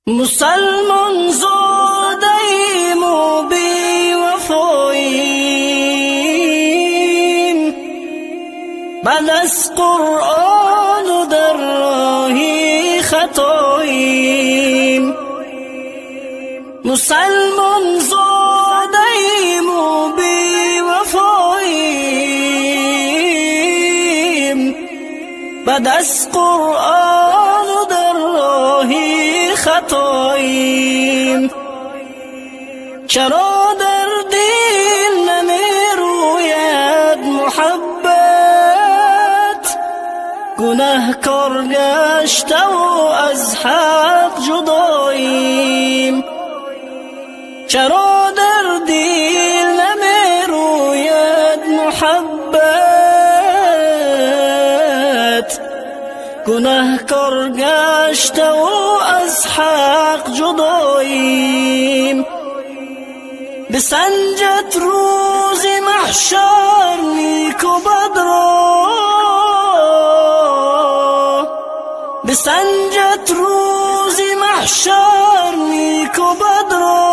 مسلمان زاده‌ایم و بی وفاییم، بعد از قرآن و در راهی خطاییم. مسلمان زاده‌ایم و بی وفاییم، بعد از قرآن و در راهی خطاییم. چرا در دل نمیروید محبت، گناهکار گشته و از حق جداییم. چرا در دل نمیروید محبت، گناهکار گشته و از حق جداییم. بسنجد روز محشر نیک و بد را، بسنجد روز محشر نیک و بد را.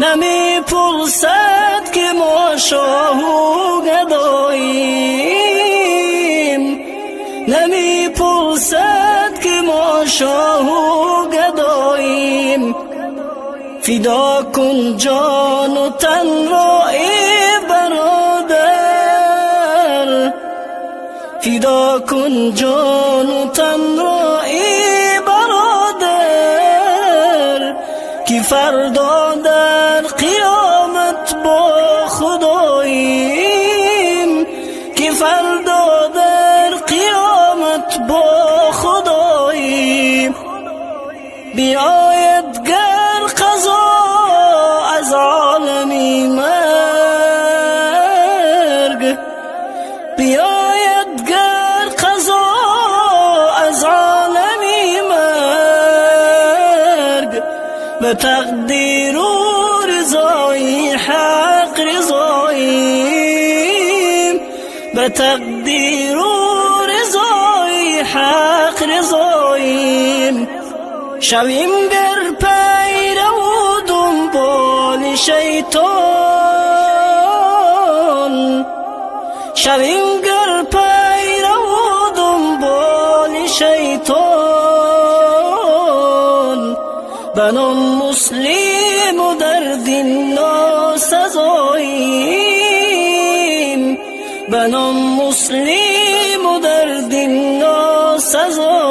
نمی پرسد که ما شاه و گداییم، نمی پرسد که ما شاه و گداییم. فدا کن جان و تن را ای برادر، فدا کن جان و تن را ای برادر، که فردا در قیامت با خداییم، که فردا در قیامت با خداییم. بیاید گر قضا از عالمی مرگ، بیاید گر قضا از عالمی مرگ، به تقدیر و رضای حق رضاییم، به تقدیر و رضای حق رضاییم. شویم گر پیرو و دنبال شیطان، شویم گر پیرو و دنبال شیطان، بنام مسلم و در دین ناسزاییم، بنام مسلم و در دین ناسزاییم.